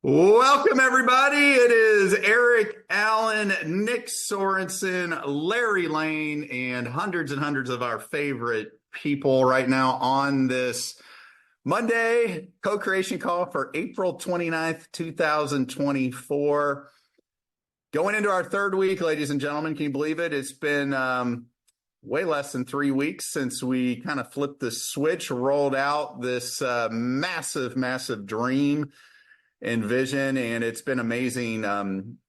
Welcome, everybody. It is Eric Allen, Nick Sorensen, Larry Lane, and hundreds of our favorite people right now on this Monday co-creation call for April 29th, 2024. Going into our third week, ladies and gentlemen, can you believe it? It's been way less than 3 weeks since we kind of flipped the switch, rolled out this massive dream and vision, and it's been amazing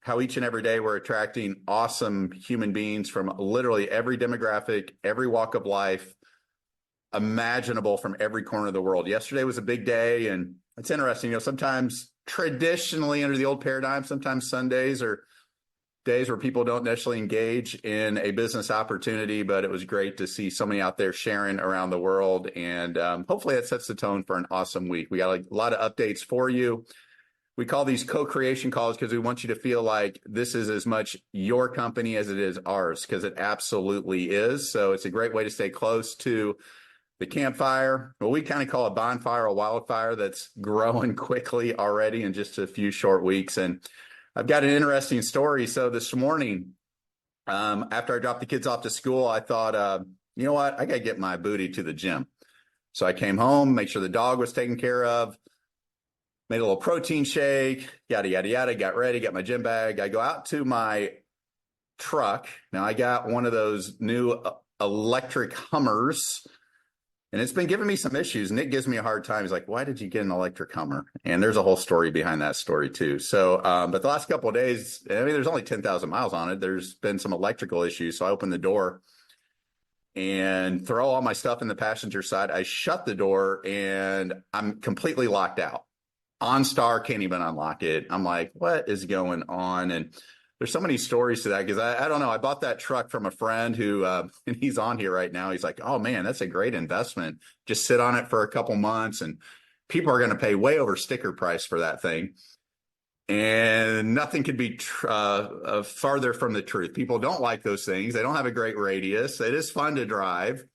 how each and every day we're attracting awesome human beings from literally every demographic, every walk of life imaginable from every corner of the world. Yesterday was a big day, and it's interesting, sometimes traditionally under the old paradigm, sometimes Sundays are days where people don't necessarily engage in a business opportunity, but it was great to see so many out there sharing around the world, and hopefully that sets the tone for an awesome week. We got a lot of updates for you. We call these co-creation calls because we want you to feel like this is as much your company as it is ours, because it absolutely is. So it's a great way to stay close to the campfire. Well, we kind of call a bonfire a wildfire that's growing quickly already in just a few short weeks. And I've got an interesting story. So this morning, after I dropped the kids off to school, I thought, you know what? I got to get my booty to the gym. So I came home, make sure the dog was taken care of. Made a little protein shake, yada, yada, yada, got ready, got my gym bag. I go out to my truck. Now, I got one of those new electric Hummers, and it's been giving me some issues. Nick gives me a hard time. He's like, why did you get an electric Hummer? And there's a whole story behind that story, too. So, but the last couple of days, there's only 10,000 miles on it. There's been some electrical issues. So I opened the door and throw all my stuff in the passenger side. I shut the door, and I'm completely locked out. OnStar can't even unlock it. I'm like, what is going on? And there's so many stories to that because I don't know. I bought that truck from a friend who, and he's on here right now. He's like, oh man, that's a great investment. Just sit on it for a couple months and people are going to pay way over sticker price for that thing. And nothing could be farther from the truth. People don't like those things. They don't have a great radius. It is fun to drive.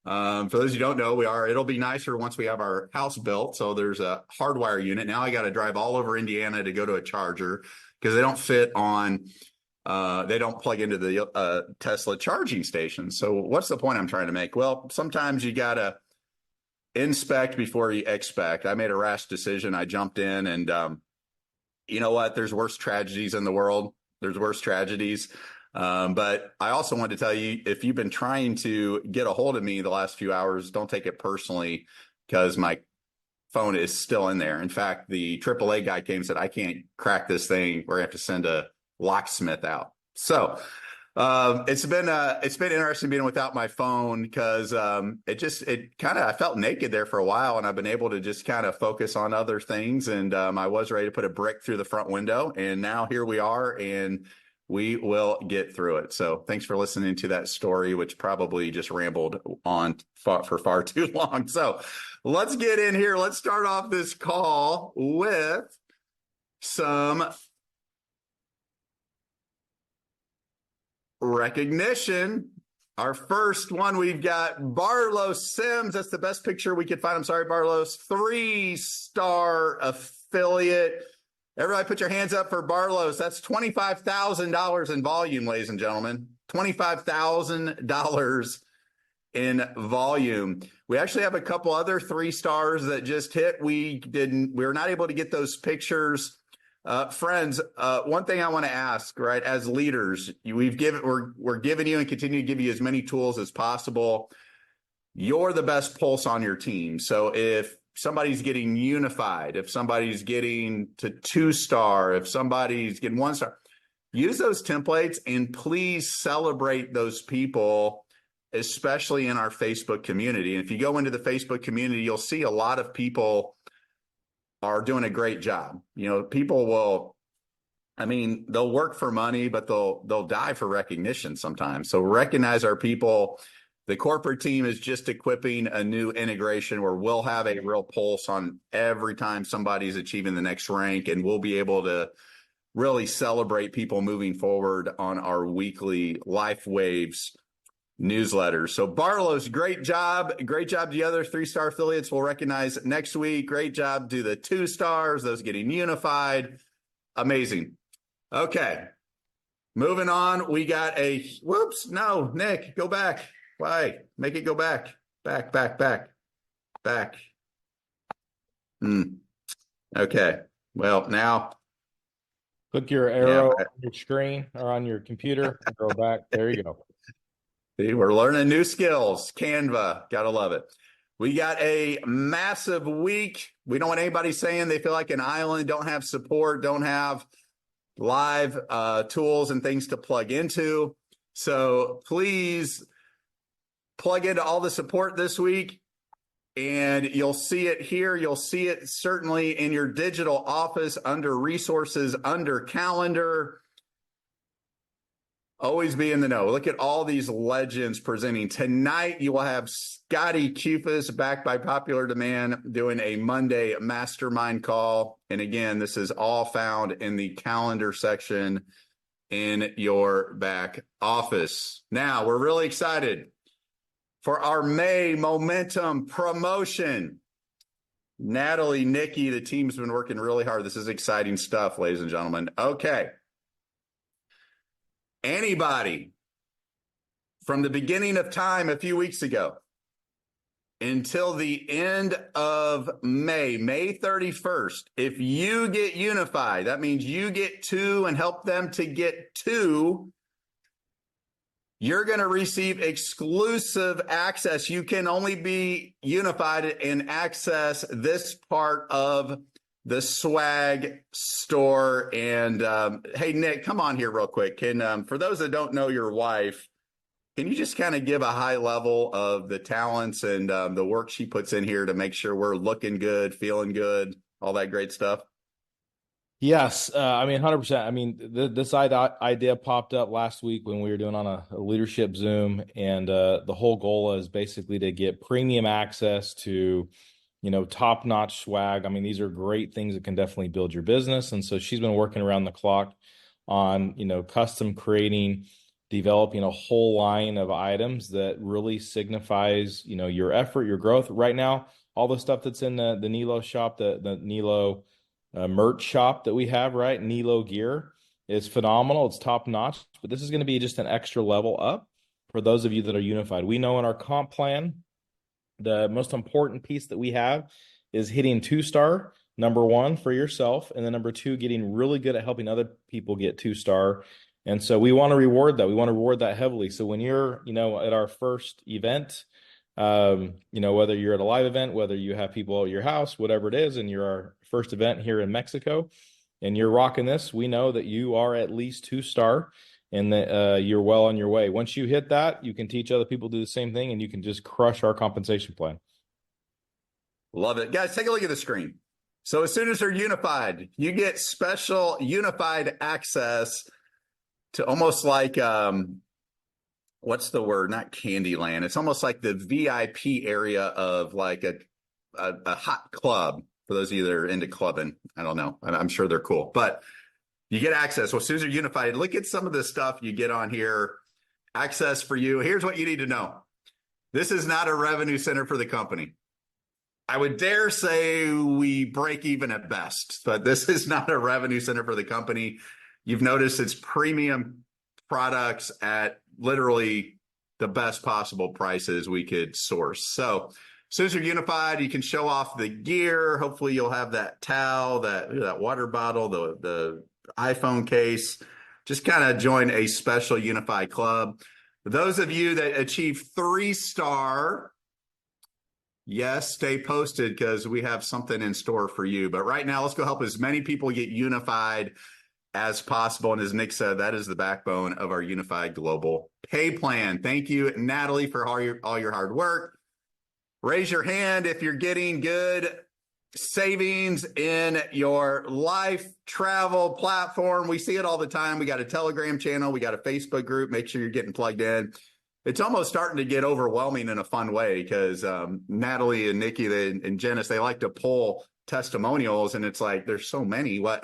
For those who don't know, it'll be nicer once we have our house built. So there's a hardwire unit. Now I got to drive all over Indiana to go to a charger because they don't fit on, they don't plug into the Tesla charging station. So what's the point I'm trying to make? Well, sometimes you got to inspect before you expect. I made a rash decision. I jumped in and you know what? There's worse tragedies in the world. There's worse tragedies. But I also wanted to tell you, if you've been trying to get a hold of me the last few hours, don't take it personally because my phone is still in there. In fact, the AAA guy came and said, I can't crack this thing. We're going to have to send a locksmith out. So it's been interesting being without my phone because I felt naked there for a while, and I've been able to just kind of focus on other things. And I was ready to put a brick through the front window. And now here we are. And we will get through it. So thanks for listening to that story, which probably just rambled on for far too long. So let's get in here. Let's start off this call with some recognition. Our first one, we've got Barlow Sims. That's the best picture we could find. I'm sorry, Barlow's 3-star affiliate. Everybody put your hands up for Barlow's. That's $25,000 in volume, ladies and gentlemen. $25,000 in volume. We actually have a couple other 3 stars that just hit. We were not able to get those pictures. Friends, one thing I want to ask, right, as leaders, we're giving you and continue to give you as many tools as possible. You're the best pulse on your team. So if somebody's getting unified, if somebody's getting to 2-star, if somebody's getting 1-star, use those templates and please celebrate those people, especially in our Facebook community. And if you go into the Facebook community, you'll see a lot of people are doing a great job. People they'll work for money, but they'll die for recognition sometimes. So recognize our people. The corporate team is just equipping a new integration where we'll have a real pulse on every time somebody's achieving the next rank, and we'll be able to really celebrate people moving forward on our weekly Life Waves newsletters. So Barlow's, great job. Great job to the other 3-star affiliates. We'll recognize next week. Great job to the 2 stars, those getting unified. Amazing. Okay. Moving on. We got whoops. No, Nick, go back. Why? Make it go back. Back. Okay. Well, now. Click your arrow on your screen or on your computer, arrow back. There you go. See, we're learning new skills. Canva, gotta love it. We got a massive week. We don't want anybody saying they feel like an island, don't have support, don't have live tools and things to plug into. So please plug into all the support this week, and you'll see it here. You'll see it certainly in your digital office under resources, under calendar. Always be in the know. Look at all these legends presenting. Tonight, you will have Scotty Cufus, backed by popular demand, doing a Monday mastermind call. And again, this is all found in the calendar section in your back office. Now, we're really excited for our May Momentum promotion. Natalie, Nikki, the team's been working really hard. This is exciting stuff, ladies and gentlemen. Okay. Anybody from the beginning of time a few weeks ago until the end of May 31st, if you get unified, that means you get 2 and help them to get 2, you're going to receive exclusive access. You can only be unified and access this part of the swag store. And hey, Nick, come on here real quick. Can for those that don't know your wife, can you just kind of give a high level of the talents and the work she puts in here to make sure we're looking good, feeling good, all that great stuff? Yes. 100%. This idea popped up last week when we were doing on a leadership Zoom, and the whole goal is basically to get premium access to top-notch swag. I mean, these are great things that can definitely build your business. And so she's been working around the clock on, custom creating, developing a whole line of items that really signifies, your effort, your growth. Right now, all the stuff that's in the Nelo shop, the Nelo merch shop that we have, right? Nelo gear is phenomenal. It's top-notch, but this is going to be just an extra level up for those of you that are unified. We know in our comp plan, the most important piece that we have is hitting 2-star, number 1 for yourself, and then number 2, getting really good at helping other people get 2-star. And so we want to reward that. We want to reward that heavily. So when you're, at our first event, whether you're at a live event, whether you have people at your house, whatever it is, and you're our first event here in Mexico, and you're rocking this, we know that you are at least 2-star. And that you're well on your way. Once you hit that, you can teach other people to do the same thing, and you can just crush our compensation plan. Love it. Guys, take a look at the screen. So as soon as they're unified, you get special unified access to almost like, what's the word? Not Candyland. It's almost like the VIP area of like a hot club. For those of you that are into clubbing, I don't know. I'm sure they're cool. But you get access. Well, as soon as you're unified, look at some of the stuff you get on here. Access for you. Here's what you need to know. This is not a revenue center for the company. I would dare say we break even at best, but this is not a revenue center for the company. You've noticed it's premium products at literally the best possible prices we could source. So as soon as you're unified, you can show off the gear. Hopefully you'll have that towel, that water bottle, the iPhone case. Just kind of join a special unified club. For those of you that achieve 3-star, yes, stay posted because we have something in store for you. But right now, let's go help as many people get unified as possible. And as Nick said, that is the backbone of our unified global pay plan. Thank you, Natalie, for all your hard work. Raise your hand if you're getting good savings in your life travel platform. We see it all the time. We got a Telegram channel. We got a Facebook group. Make sure you're getting plugged in. It's almost starting to get overwhelming in a fun way because Natalie and Nikki and Janice, they like to pull testimonials, and it's like, there's so many. They're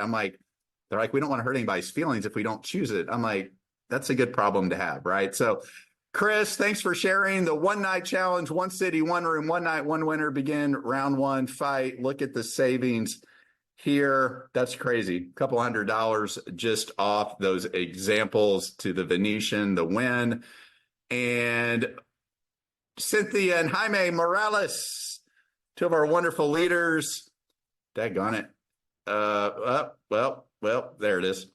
like, we don't want to hurt anybody's feelings if we don't choose it. I'm like, that's a good problem to have, right? So Chris, thanks for sharing the one night challenge, one city, one room, one night, one winner. Begin round one fight. Look at the savings here. That's crazy. A couple $100 just off those examples to the Venetian, the win. And Cynthia and Jaime Morales, two of our wonderful leaders. Daggone it. Well, there it is.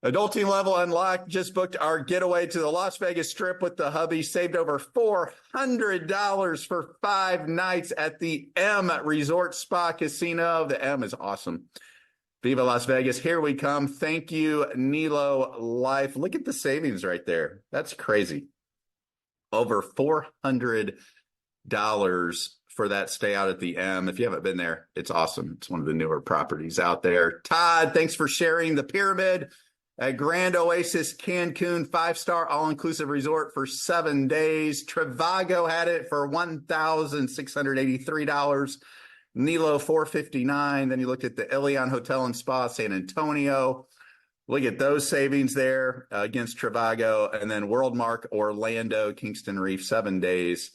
Adulting level unlocked. Just booked our getaway to the Las Vegas Strip with the hubby. Saved over $400 for 5 nights at the M Resort Spa Casino. The M is awesome. Viva Las Vegas. Here we come. Thank you, Nelo Life. Look at the savings right there. That's crazy. Over $400 for that stay out at the M. If you haven't been there, it's awesome. It's one of the newer properties out there. Todd, thanks for sharing the pyramid at Grand Oasis Cancun, 5-star all-inclusive resort for 7 days. Trivago had it for $1,683. Nilo $459. Then you looked at the Ilion Hotel and Spa San Antonio. Look at those savings there against Trivago. And then Worldmark Orlando, Kingston Reef, 7 days.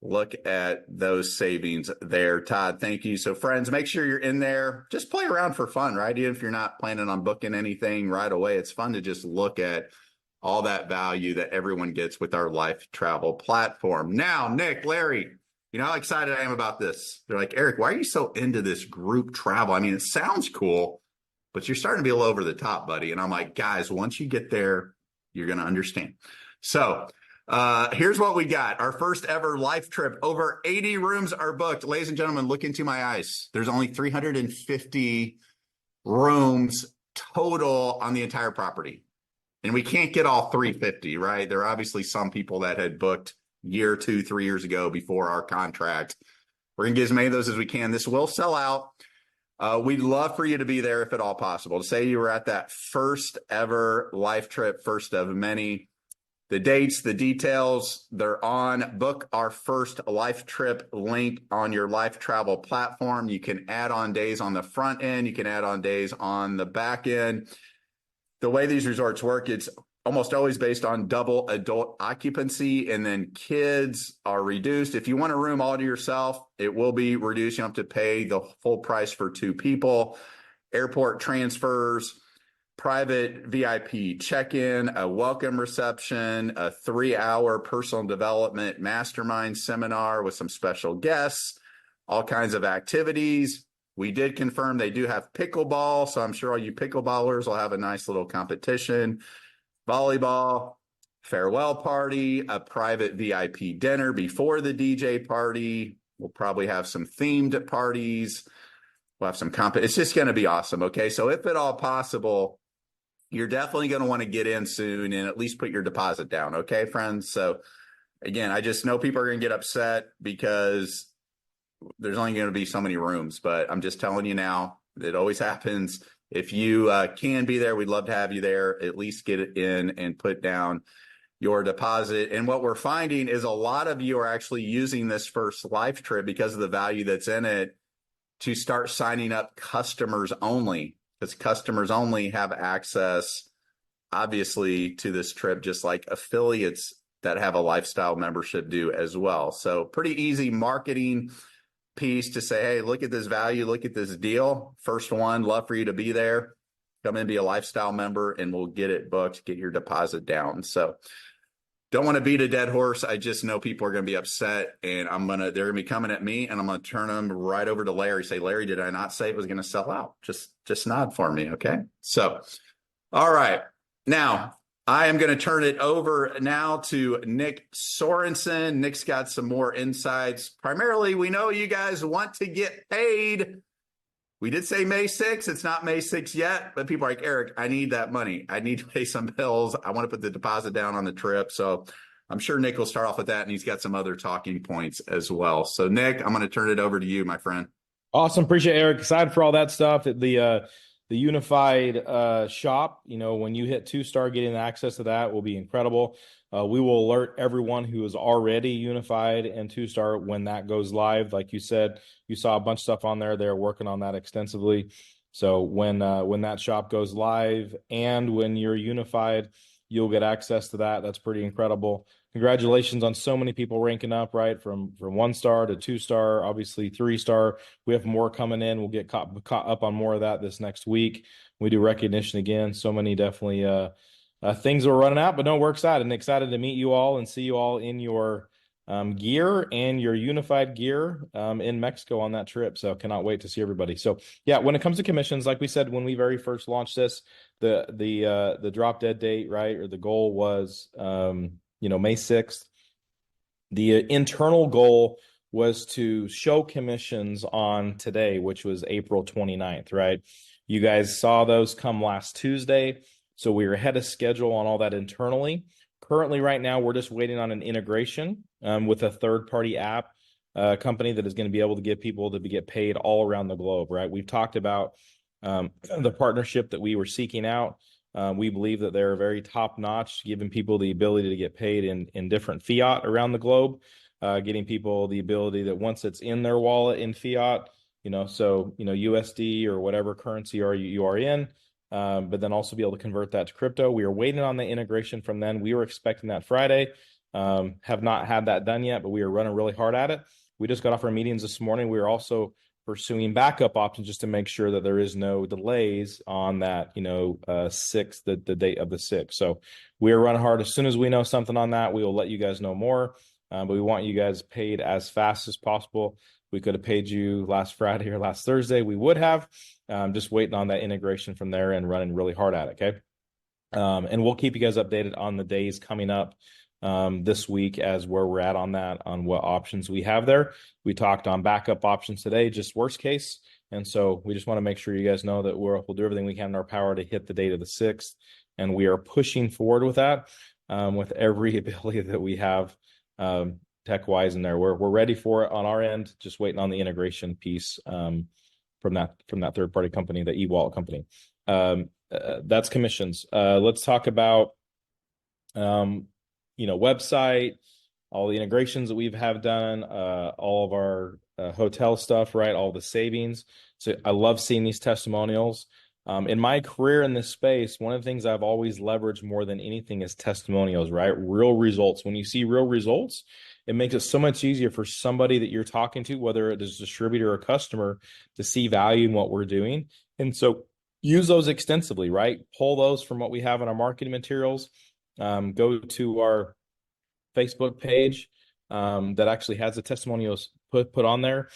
Look at those savings there, Todd. Thank you. So, friends, make sure you're in there. Just play around for fun, right? Even if you're not planning on booking anything right away, it's fun to just look at all that value that everyone gets with our life travel platform. Now, Nick, Larry, you know how excited I am about this. They're like, Eric, why are you so into this group travel? I mean, it sounds cool, but you're starting to be a little over the top, buddy. And I'm like, guys, once you get there, you're going to understand. So, here's what we got. Our first ever life trip. Over 80 rooms are booked. Ladies and gentlemen, look into my eyes. There's only 350 rooms total on the entire property. And we can't get all 350, right? There are obviously some people that had booked year, 2, 3 years ago before our contract. We're going to get as many of those as we can. This will sell out. We'd love for you to be there if at all possible. To say you were at that first ever life trip, first of many. The dates, the details, they're on. Book our first life trip link on your life travel platform. You can add on days on the front end. You can add on days on the back end. The way these resorts work, it's almost always based on double adult occupancy, and then kids are reduced. If you want a room all to yourself, it will be reduced. You don't have to pay the full price for 2 people. Airport transfers, private VIP check-in, a welcome reception, a 3-hour personal development mastermind seminar with some special guests, all kinds of activities. We did confirm they do have pickleball, so I'm sure all you pickleballers will have a nice little competition. Volleyball, farewell party, a private VIP dinner before the DJ party. We'll probably have some themed parties. We'll have some it's just going to be awesome, okay? So if at all possible, you're definitely going to want to get in soon and at least put your deposit down. Okay, friends? So again, I just know people are going to get upset because there's only going to be so many rooms, but I'm just telling you now, it always happens. If you can be there, we'd love to have you there. At least get it in and put down your deposit. And what we're finding is a lot of you are actually using this first life trip because of the value that's in it to start signing up customers only. Because customers only have access, obviously, to this trip, just like affiliates that have a lifestyle membership do as well. So pretty easy marketing piece to say, hey, look at this value, look at this deal. First one, love for you to be there. Come and be a lifestyle member and we'll get it booked, get your deposit down. So don't want to beat a dead horse. I just know people are going to be upset and they're going to be coming at me and I'm going to turn them right over to Larry. Say, Larry, did I not say it was going to sell out? Just nod for me. Okay. So, all right. Now I am going to turn it over now to Nick Sorensen. Nick's got some more insights. Primarily, we know you guys want to get paid. We did say May 6th. It's not May 6th yet, but people are like, Eric, I need that money. I need to pay some bills. I want to put the deposit down on the trip. So I'm sure Nick will start off with that, and he's got some other talking points as well. So, Nick, I'm going to turn it over to you, my friend. Awesome. Appreciate it, Eric. Excited for all that stuff. The unified shop, when you hit 2-star, getting access to that will be incredible. We will alert everyone who is already unified and 2-star when that goes live. Like you said, you saw a bunch of stuff on there. They're working on that extensively. So when that shop goes live and when you're unified, you'll get access to that. That's pretty incredible. Congratulations on so many people ranking up, right? From 1 star to 2 star, obviously 3 star. We have more coming in. We'll get caught up on more of that this next week. We do recognition again. So many definitely things are running out, but no, we're excited to meet you all and see you all in your gear and your unified gear in Mexico on that trip. So cannot wait to see everybody. So yeah, when it comes to commissions, like we said when we very first launched this, the drop dead date, right, or the goal was May 6th. The internal goal was to show commissions on today, which was April 29th, right? You guys saw those come last Tuesday. So we were ahead of schedule on all that internally. Currently, right now, we're just waiting on an integration with a third-party app company that is going to be able to get people to get paid all around the globe, right? We've talked about the partnership that we were seeking out. We believe that they're very top-notch, giving people the ability to get paid in different fiat around the globe, getting people the ability that once it's in their wallet in fiat, USD or whatever currency you are in, but then also be able to convert that to crypto. We are waiting on the integration from them. We were expecting that Friday. Have not had that done yet, but we are running really hard at it. We just got off our meetings this morning. We are also pursuing backup options just to make sure that there is no delays on that, 6th, the date of the 6th. So we are running hard. As soon as we know something on that, we will let you guys know more. But we want you guys paid as fast as possible. We could have paid you last Friday or last Thursday. We would have. Just waiting on that integration from there and running really hard at it, okay? And we'll keep you guys updated on the days coming up this week as where we're at on that, on what options we have there. We talked on backup options today, just worst case. And so we just want to make sure you guys know that we'll do everything we can in our power to hit the date of the 6th. And we are pushing forward with that with every ability that we have tech-wise in there. We're ready for it on our end, just waiting on the integration piece from that third-party company, the e-wallet company. That's commissions. Let's talk about website, all the integrations that we've done, all of our hotel stuff, right? All the savings. So I love seeing these testimonials. In my career in this space, one of the things I've always leveraged more than anything is testimonials, right? Real results. When you see real results, it makes it so much easier for somebody that you're talking to, whether it is a distributor or customer, to see value in what we're doing. And so use those extensively, right? Pull those from what we have in our marketing materials. Go to our Facebook page that actually has the testimonials put on there.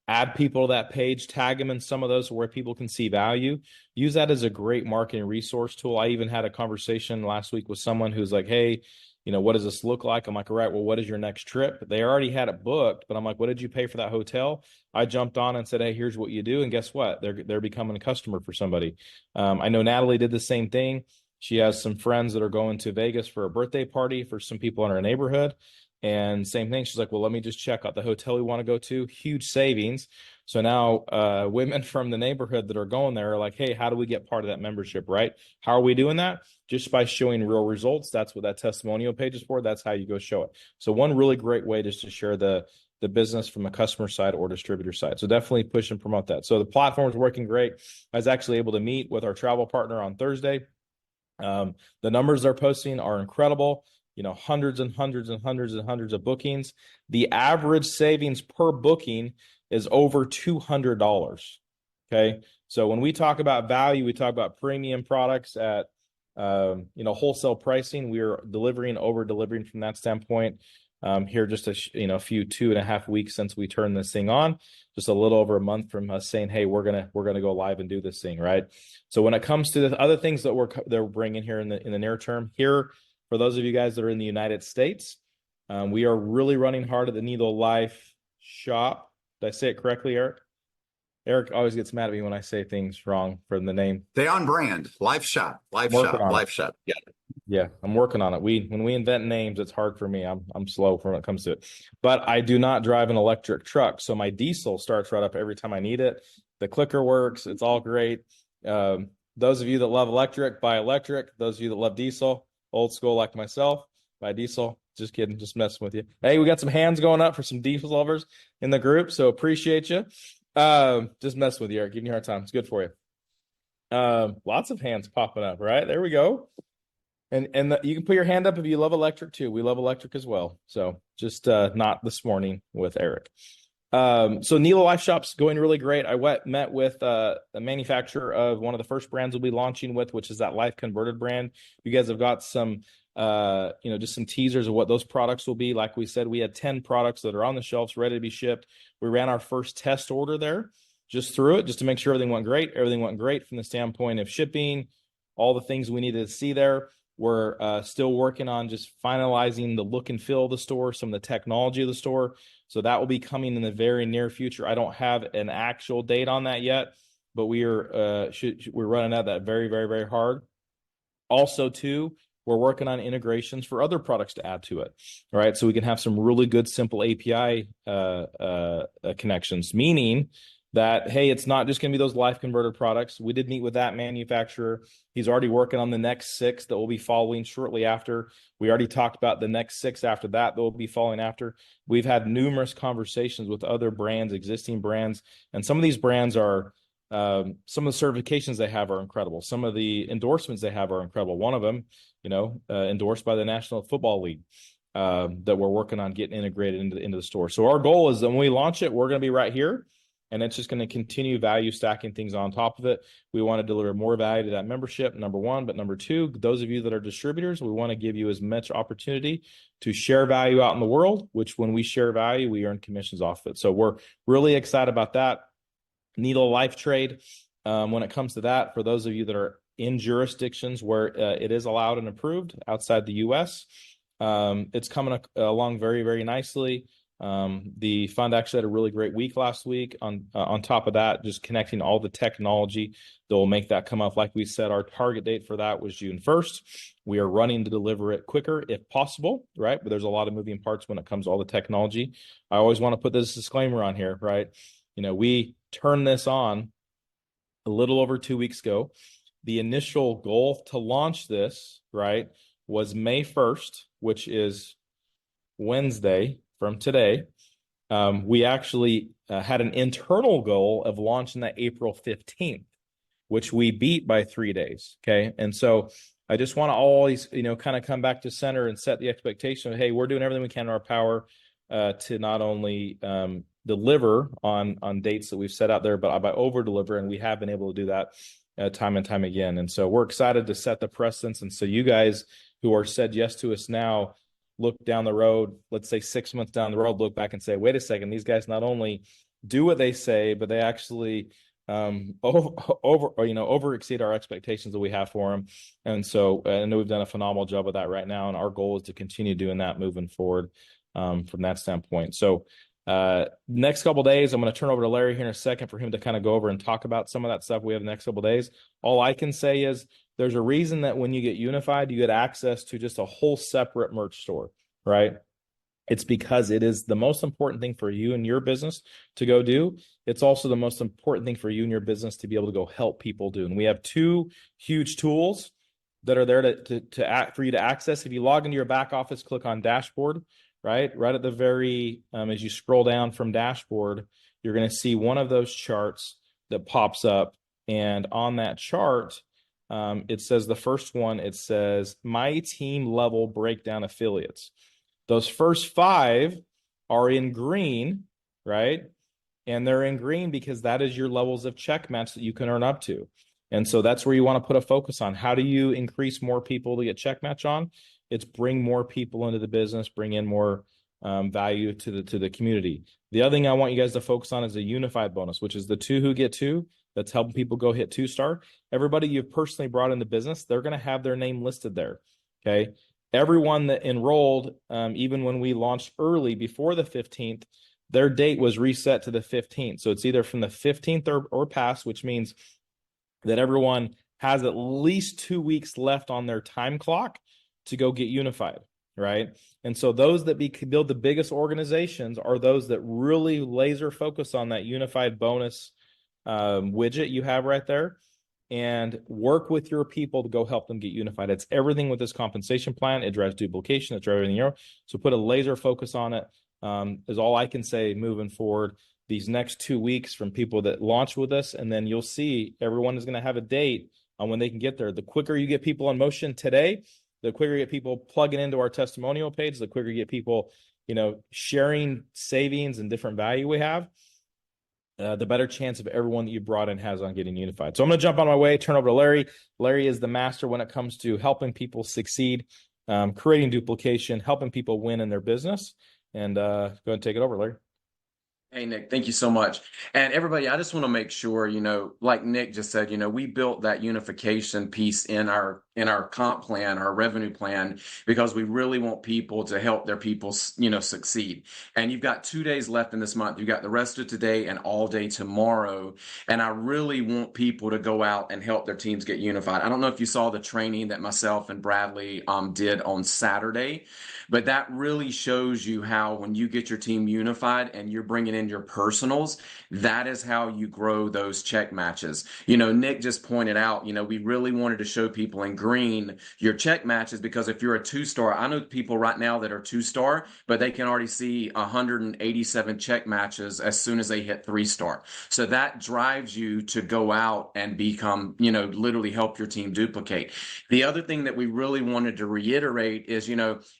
Add people to that page, tag them in some of those where people can see value. Use that as a great marketing resource tool. I even had a conversation last week with someone who's like, hey, what does this look like? I'm like, all right, well, what is your next trip? They already had it booked, but I'm like, what did you pay for that hotel? I jumped on and said, hey, here's what you do. And guess what? They're becoming a customer for somebody. I know Natalie did the same thing. She has some friends that are going to Vegas for a birthday party for some people in her neighborhood. And same thing. She's like, well, let me just check out the hotel we want to go to. Huge savings. So now women from the neighborhood that are going there are like, hey, how do we get part of that membership, right? How are we doing that? Just by showing real results. That's what that testimonial page is for. That's how you go show it. So one really great way just to share the business from a customer side or distributor side. So definitely push and promote that. So the platform is working great. I was actually able to meet with our travel partner on Thursday. The numbers they're posting are incredible. Hundreds and hundreds and hundreds and hundreds of bookings. The average savings per booking is over $200. Okay. So when we talk about value, we talk about premium products at, wholesale pricing. We are over delivering from that standpoint. Here, just a few 2.5 weeks since we turned this thing on, just a little over a month from us saying, hey, we're gonna go live and do this thing, right? So when it comes to the other things that they're bringing here in the near term, here for those of you guys that are in the United States, we are really running hard at the Nelo Life shop. Did I say it correctly, Eric? Eric always gets mad at me when I say things wrong from the name. Stay on brand. Life shop. Life shop. Yeah. Yeah, I'm working on it. When we invent names, it's hard for me. I'm slow when it comes to it. But I do not drive an electric truck, so my diesel starts right up every time I need it. The clicker works. It's all great. Those of you that love electric, buy electric. Those of you that love diesel, old school like myself, buy diesel. Just kidding, just messing with you. Hey, we got some hands going up for some diesel lovers in the group, so appreciate you. Just mess with you, Eric. Giving you a hard time. It's good for you. Lots of hands popping up, right? There we go. And you can put your hand up if you love electric too. We love electric as well. So just not this morning with Eric. So Nelo Life Shop's going really great. I met with a manufacturer of one of the first brands we'll be launching with, which is that Life Converted brand. You guys have got some, just some teasers of what those products will be. Like we said, we had 10 products that are on the shelves ready to be shipped. We ran our first test order there, just through it, just to make sure everything went great. Everything went great from the standpoint of shipping, all the things we needed to see there. We're still working on just finalizing the look and feel of the store, some of the technology of the store. So that will be coming in the very near future. I don't have an actual date on that yet, but we're running at that very, very, very hard. Also, too, we're working on integrations for other products to add to it. All right, so we can have some really good, simple API connections, meaning that, hey, it's not just going to be those life converted products. We did meet with that manufacturer. He's already working on the next 6 that will be following shortly after. We already talked about the next 6 after that will be following after. We've had numerous conversations with other brands, existing brands, and some of these brands are, some of the certifications they have are incredible. Some of the endorsements they have are incredible. One of them, endorsed by the National Football League, that we're working on getting integrated into the store. So our goal is that when we launch it, we're going to be right here. And it's just going to continue value stacking things on top of it. We want to deliver more value to that membership, number one. But number two, those of you that are distributors, we want to give you as much opportunity to share value out in the world, which when we share value, we earn commissions off of it. So we're really excited about that. Nelo Life Trade, when it comes to that, for those of you that are in jurisdictions where it is allowed and approved outside the U.S., it's coming along very, very nicely. The fund actually had a really great week last week. On top of that, just connecting all the technology that will make that come up. Like we said, our target date for that was June 1st. We are running to deliver it quicker if possible, right? But there's a lot of moving parts when it comes to all the technology. I always want to put this disclaimer on here, right? We turned this on a little over 2 weeks ago. The initial goal to launch this, right, was May 1st, which is Wednesday from today. We actually had an internal goal of launching that April 15th, which we beat by 3 days. Okay. And so I just want to always, kind of come back to center and set the expectation of, hey, we're doing everything we can in our power to not only deliver on dates that we've set out there, but by over deliver. And we have been able to do that time and time again. And so we're excited to set the precedence. And so you guys who are said yes to us now, look down the road, let's say 6 months down the road, look back and say, wait a second, these guys not only do what they say, but they actually over exceed our expectations that we have for them. And so I know we've done a phenomenal job of that right now. And our goal is to continue doing that moving forward from that standpoint. So next couple of days, I'm going to turn over to Larry here in a second for him to kind of go over and talk about some of that stuff we have the next couple of days. All I can say is there's a reason that when you get unified, you get access to just a whole separate merch store, right? It's because it is the most important thing for you and your business to go do. It's also the most important thing for you and your business to be able to go help people do. And we have 2 huge tools that are there for you to access. If you log into your back office, click on dashboard, right at the very, as you scroll down from dashboard, you're going to see one of those charts that pops up. And on that chart, it says the first one, it says my team level breakdown affiliates. Those first 5 are in green, right? And they're in green because that is your levels of check match that you can earn up to. And so that's where you want to put a focus on. How do you increase more people to get check match on? It's bring more people into the business, bring in more value to the community. The other thing I want you guys to focus on is a unified bonus, which is the 2 who get 2. That's helping people go hit 2-star. Everybody you've personally brought into business, they're going to have their name listed there. Okay. Everyone that enrolled, even when we launched early before the 15th, their date was reset to the 15th. So it's either from the 15th or past, which means that everyone has at least 2 weeks left on their time clock to go get unified, right? And so those that build the biggest organizations are those that really laser focus on that unified bonus widget you have right there, and work with your people to go help them get unified. It's everything with this compensation plan. It drives duplication. It drives everything else. So put a laser focus on it is all I can say moving forward these next 2 weeks from people that launch with us. And then you'll see everyone is going to have a date on when they can get there. The quicker you get people in motion today, the quicker you get people plugging into our testimonial page, the quicker you get people, sharing savings and different value we have, the better chance of everyone that you brought in has on getting unified. So I'm going to jump on my way, turn over to Larry. Larry is the master when it comes to helping people succeed, creating duplication, helping people win in their business. And go ahead and take it over, Larry. Hey, Nick, thank you so much. And everybody, I just want to make sure, like Nick just said, we built that unification piece in our comp plan, our revenue plan, because we really want people to help their people, succeed. And you've got 2 days left in this month. You've got the rest of today and all day tomorrow. And I really want people to go out and help their teams get unified. I don't know if you saw the training that myself and Bradley did on Saturday, but that really shows you how when you get your team unified and you're bringing in your personals, that is how you grow those check matches. Nick just pointed out, we really wanted to show people in green your check matches, because if you're a 2-star, I know people right now that are 2-star, but they can already see 187 check matches as soon as they hit 3-star. So that drives you to go out and become, literally help your team duplicate. The other thing that we really wanted to reiterate is,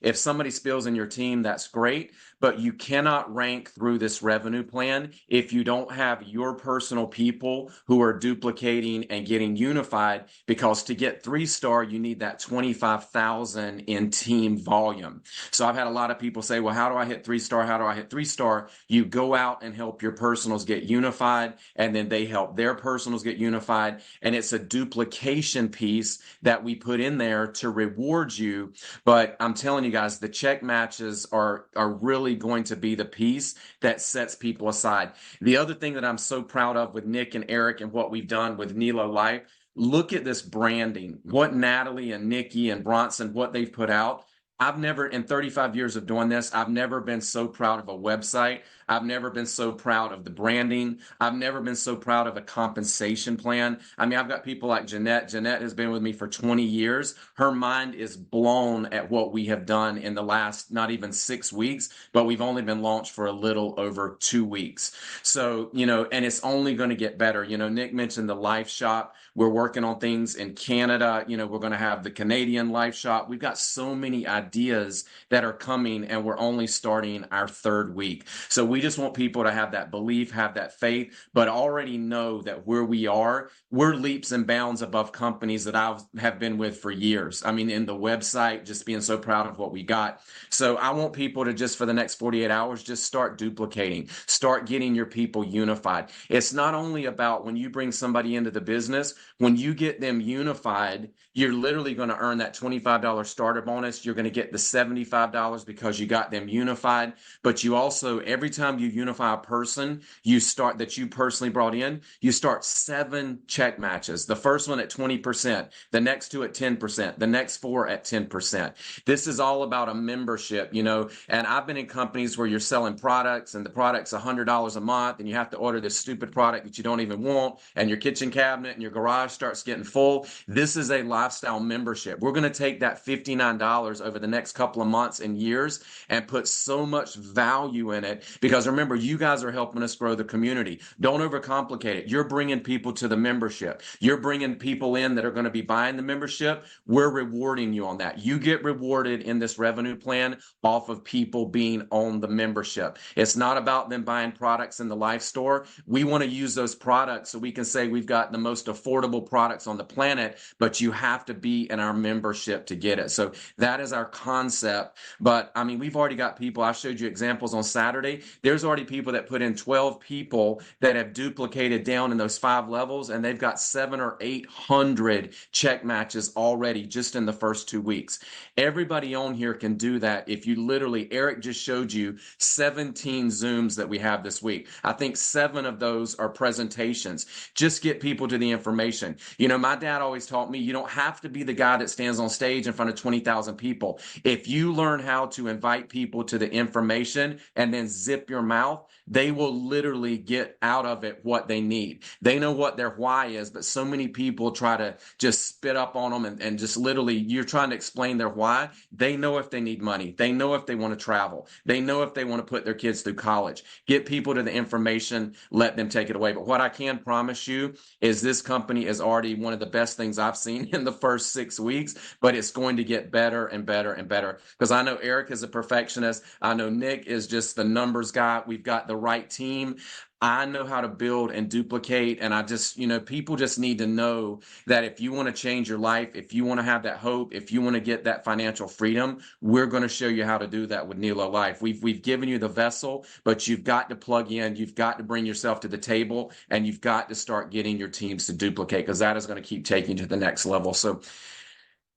if somebody spills in your team, that's great, but you cannot rank through this revenue plan if you don't have your personal people who are duplicating and getting unified, because to get 3-star, you need that 25,000 in team volume. So I've had a lot of people say, well, how do I hit 3-star? How do I hit 3-star? You go out and help your personals get unified, and then they help their personals get unified. And it's a duplication piece that we put in there to reward you. But I'm telling you guys, the check matches are really going to be the piece that sets people aside. The other thing that I'm so proud of with Nick and Eric and what we've done with Nelo Life, look at this branding, what Natalie and Nikki and Bronson, what they've put out. I've never, in 35 years of doing this, I've never been so proud of a website. I've never been so proud of the branding. I've never been so proud of a compensation plan. I mean, I've got people like Jeanette. Jeanette has been with me for 20 years. Her mind is blown at what we have done in the last not even 6 weeks, but we've only been launched for a little over 2 weeks. So, and it's only going to get better. Nick mentioned the Life Shop. We're working on things in Canada. We're going to have the Canadian Life Shop. We've got so many ideas that are coming, and we're only starting our 3rd week. So we just want people to have that belief, have that faith, but already know that where we are, we're leaps and bounds above companies that I have been with for years. I mean, in the website, just being so proud of what we got. So I want people to just, for the next 48 hours, just start duplicating, start getting your people unified. It's not only about when you bring somebody into the business, when you get them unified, you're literally going to earn that $25 starter bonus. You're going to get the $75 because you got them unified. But you also, every time you unify a person that you personally brought in, you start 7 check matches. The first one at 20%, the next 2 at 10%, the next 4 at 10%. This is all about a membership, and I've been in companies where you're selling products and the product's $100 a month and you have to order this stupid product that you don't even want, and your kitchen cabinet and your garage starts getting full. This is a lifestyle membership. We're going to take that $59 over the next couple of months and years and put so much value in it, because remember, you guys are helping us grow the community. Don't overcomplicate it. You're bringing people to the membership. You're bringing people in that are going to be buying the membership. We're rewarding you on that. You get rewarded in this revenue plan off of people being on the membership. It's not about them buying products in the Life Store. We want to use those products so we can say we've got the most affordable products on the planet, but you have to be in our membership to get it. So that is our concept. But I mean, we've already got people. I showed you examples on Saturday. There's already people that put in 12 people that have duplicated down in those 5 levels, and they've got 700 or 800 check matches already just in the first 2 weeks. Everybody on here can do that. If you literally, Eric just showed you 17 Zooms that we have this week. I think 7 of those are presentations. Just get people to the information. My dad always taught me, you don't have to be the guy that stands on stage in front of 20,000 people. If you learn how to invite people to the information and then zip your your mouth, they will literally get out of it what they need. They know what their why is, but so many people try to just spit up on them and just literally, you're trying to explain their why. They know if they need money. They know if they want to travel. They know if they want to put their kids through college. Get people to the information, let them take it away. But what I can promise you is this company is already one of the best things I've seen in the first 6 weeks, but it's going to get better and better and better. Because I know Eric is a perfectionist. I know Nick is just the numbers guy. We've got the right team. I know how to build and duplicate. And I just, people just need to know that if you want to change your life, if you want to have that hope, if you want to get that financial freedom, we're going to show you how to do that with Nelo Life. We've given you the vessel, but you've got to plug in, you've got to bring yourself to the table, and you've got to start getting your teams to duplicate, because that is going to keep taking you to the next level. So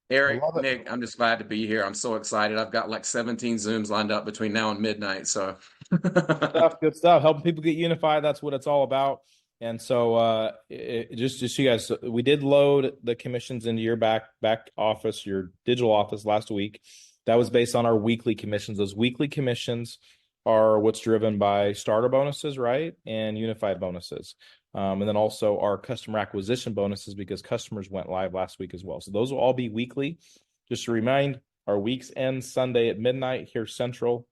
Eric, Nick, I'm just glad to be here. I'm so excited. I've got like 17 Zooms lined up between now and midnight. So Good stuff. Helping people get unified. That's what it's all about. And so just you guys, we did load the commissions into your back office, your digital office last week. That was based on our weekly commissions. Those weekly commissions are what's driven by starter bonuses, right? And unified bonuses. And then also our customer acquisition bonuses, because customers went live last week as well. So those will all be weekly. Just to remind, our weeks end Sunday at midnight here Central.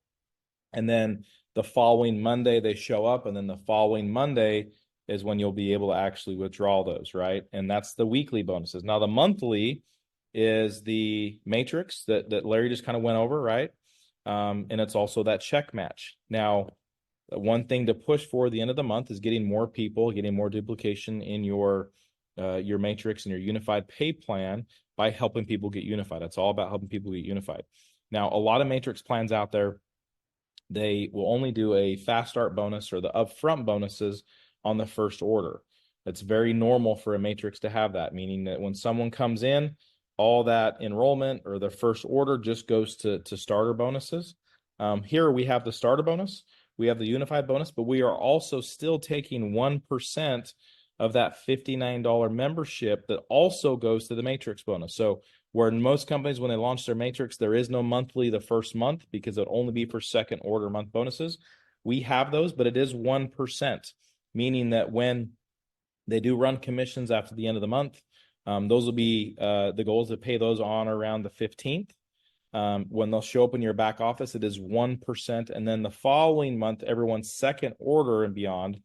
And then the following Monday, they show up. And then the following Monday is when you'll be able to actually withdraw those, right? And that's the weekly bonuses. Now, the monthly is the matrix that Larry just kind of went over, right? And it's also that check match. Now, one thing to push for at the end of the month is getting more people, getting more duplication in your matrix and your unified pay plan by helping people get unified. It's all about helping people get unified. Now, a lot of matrix plans out there, they will only do a fast start bonus or the upfront bonuses on the first order. It's very normal for a matrix to have that, meaning that when someone comes in, all that enrollment or the first order just goes to starter bonuses. Here we have the starter bonus, we have the unified bonus, but we are also still taking 1% of that $59 membership that also goes to the matrix bonus. So where in most companies, when they launch their matrix, there is no monthly the first month because it'll only be for second order month bonuses. We have those, but it is 1%, meaning that when they do run commissions after the end of the month, those will be the goal is to pay those on around the 15th. When they'll show up in your back office, it is 1%. And then the following month, everyone's second order and beyond,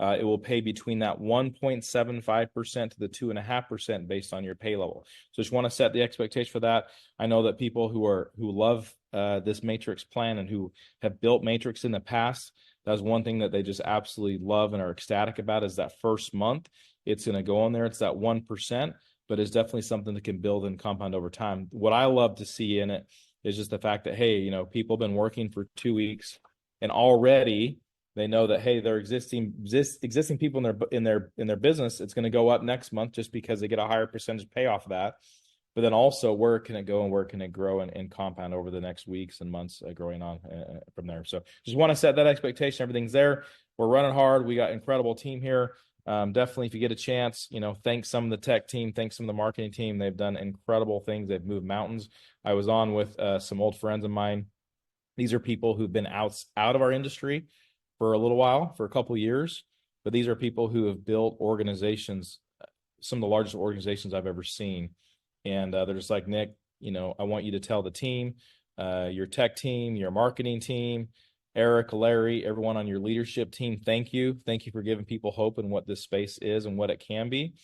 it will pay between that 1.75% to the 2.5% based on your pay level. So just want to set the expectation for that. I know that people who love this matrix plan and who have built matrix in the past, that's one thing that they just absolutely love and are ecstatic about is that first month. It's going to go on there. It's that 1%, but it's definitely something that can build and compound over time. What I love to see in it is just the fact that, hey, people have been working for 2 weeks and already they know that, hey, their existing people in their business, it's going to go up next month just because they get a higher percentage payoff of that. But then also, where can it go and where can it grow and compound over the next weeks and months growing on from there. So just want to set that expectation. Everything's there. We're running hard. We got an incredible team here. Definitely, if you get a chance, thank some of the tech team, thank some of the marketing team. They've done incredible things. They've moved mountains. I was on with some old friends of mine. These are people who've been out of our industry for a little while, for a couple of years, but these are people who have built organizations, some of the largest organizations I've ever seen. And they're just like, Nick, I want you to tell the team, your tech team, your marketing team, Eric, Larry, everyone on your leadership team, thank you. Thank you for giving people hope in what this space is and what it can be.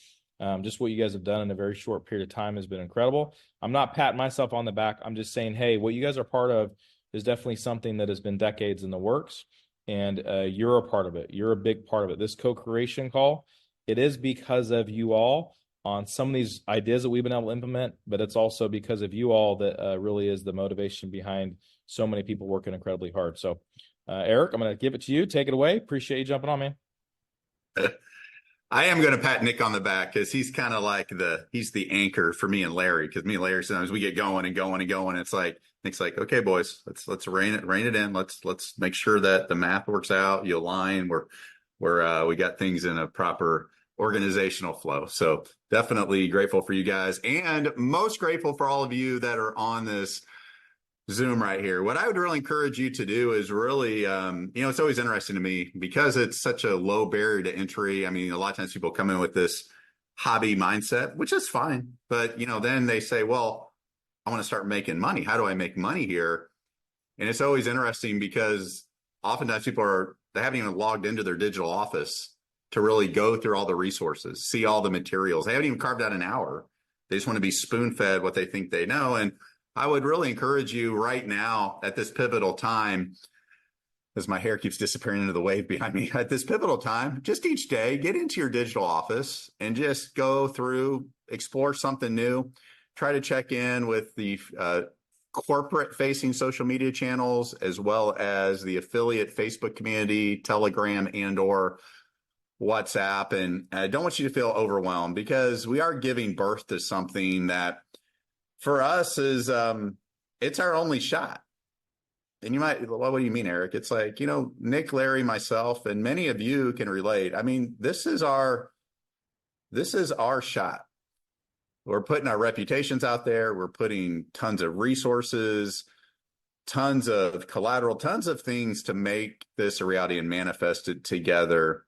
Just what you guys have done in a very short period of time has been incredible. I'm not patting myself on the back. I'm just saying, hey, what you guys are part of is definitely something that has been decades in the works. And you're a part of it. You're a big part of it. This co-creation call, it is because of you all on some of these ideas that we've been able to implement, but it's also because of you all that really is the motivation behind so many people working incredibly hard. So, Eric, I'm going to give it to you. Take it away. Appreciate you jumping on, man. I am going to pat Nick on the back because he's kind of like he's the anchor for me and Larry, because me and Larry, sometimes we get going and going and going. It's like, Nick's like, okay, boys, let's rein it in. Let's make sure that the math works out. You align. We got things in a proper organizational flow. So definitely grateful for you guys, and most grateful for all of you that are on this Zoom right here. What I would really encourage you to do is really, it's always interesting to me because it's such a low barrier to entry. I mean, a lot of times people come in with this hobby mindset, which is fine. But, then they say, well, I want to start making money. How do I make money here? And it's always interesting because oftentimes they haven't even logged into their digital office to really go through all the resources, see all the materials. They haven't even carved out an hour. They just want to be spoon-fed what they think they know. And I would really encourage you right now at this pivotal time, as my hair keeps disappearing into the wave behind me, at this pivotal time, just each day, get into your digital office and just go through, explore something new, try to check in with the corporate facing social media channels, as well as the affiliate Facebook community, Telegram, and or WhatsApp. And I don't want you to feel overwhelmed because we are giving birth to something that for us is, it's our only shot. And you might, well, what do you mean, Eric? It's like, Nick, Larry, myself, and many of you can relate. I mean, this is our shot. We're putting our reputations out there. We're putting tons of resources, tons of collateral, tons of things to make this a reality and manifest it together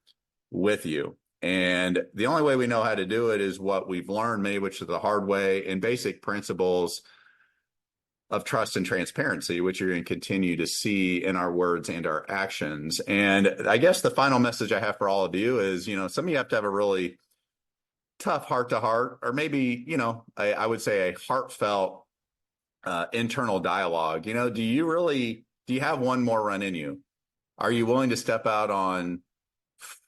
with you. And the only way we know how to do it is what we've learned, maybe, which is the hard way, and basic principles of trust and transparency, which you're going to continue to see in our words and our actions. And I guess the final message I have for all of you is, some of you have to have a really tough heart to heart, or maybe, I would say a heartfelt internal dialogue. Do you have one more run in you? Are you willing to step out on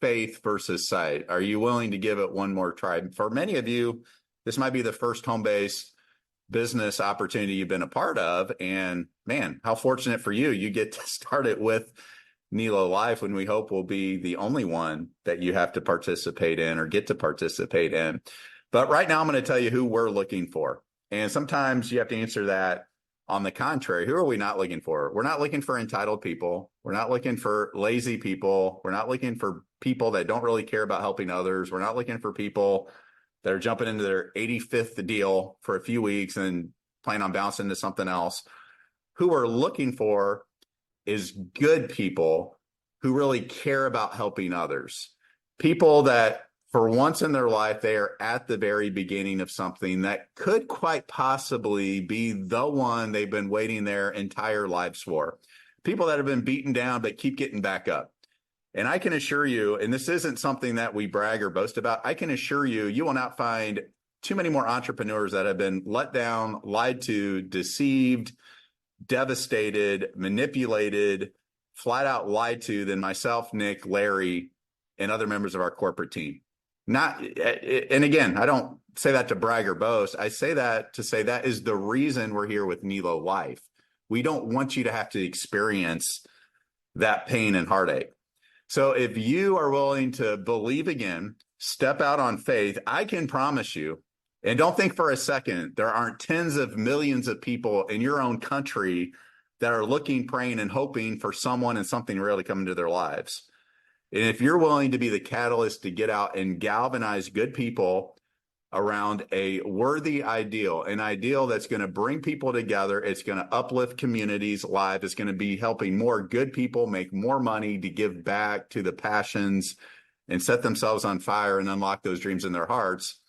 faith versus sight? Are you willing to give it one more try? For many of you, this might be the first home-based business opportunity you've been a part of. And man, how fortunate for you. You get to start it with Nelo Life, when we hope will be the only one that you have to participate in or get to participate in. But right now, I'm going to tell you who we're looking for. And sometimes you have to answer that on the contrary. Who are we not looking for? We're not looking for entitled people. We're not looking for lazy people. We're not looking for people that don't really care about helping others. We're not looking for people that are jumping into their 85th deal for a few weeks and plan on bouncing into something else. Who we're looking for is good people who really care about helping others. People that for once in their life, they are at the very beginning of something that could quite possibly be the one they've been waiting their entire lives for. People that have been beaten down, but keep getting back up. And I can assure you, and this isn't something that we brag or boast about, I can assure you, you will not find too many more entrepreneurs that have been let down, lied to, deceived, devastated, manipulated, flat out lied to than myself, Nick, Larry, and other members of our corporate team. And again, I don't say that to brag or boast. I say that to say that is the reason we're here with Nelo Life. We don't want you to have to experience that pain and heartache. So if you are willing to believe again, step out on faith, I can promise you, and don't think for a second, there aren't tens of millions of people in your own country that are looking, praying, and hoping for someone and something real to come into their lives. And if you're willing to be the catalyst to get out and galvanize good people around a worthy ideal, an ideal that's going to bring people together, it's going to uplift communities' lives, it's going to be helping more good people make more money to give back to the passions and set themselves on fire and unlock those dreams in their hearts,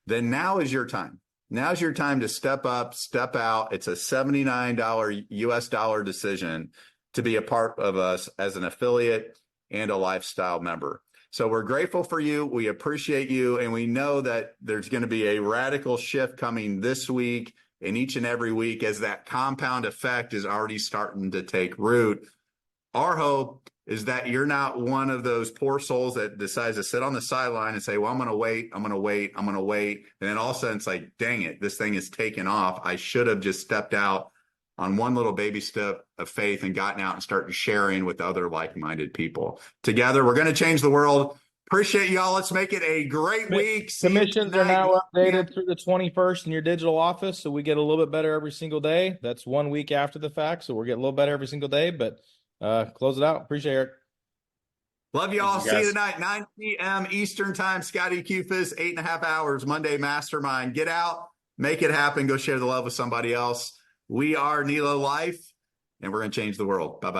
then now is your time. Now's your time to step up, step out. It's a $79 US dollar decision to be a part of us as an affiliate and a lifestyle member. So we're grateful for you. We appreciate you. And we know that there's going to be a radical shift coming this week and each and every week as that compound effect is already starting to take root. Our hope is that you're not one of those poor souls that decides to sit on the sideline and say, well, I'm going to wait. And then all of a sudden it's like, dang it, this thing is taken off. I should have just stepped out on one little baby step of faith and gotten out and started sharing with other like-minded people. Together, we're going to change the world. Appreciate y'all. Let's make it a great week. Commissions are now updated through the 21st in your digital office, so we get a little bit better every single day. That's 1 week after the fact, so we're getting a little better every single day, but close it out. Appreciate it, Eric. Love you all. See you tonight, 9 p.m. Eastern time. Scotty Cufis, 8.5 hours, Monday Mastermind. Get out, make it happen. Go share the love with somebody else. We are Nelo Life, and we're going to change the world. Bye-bye.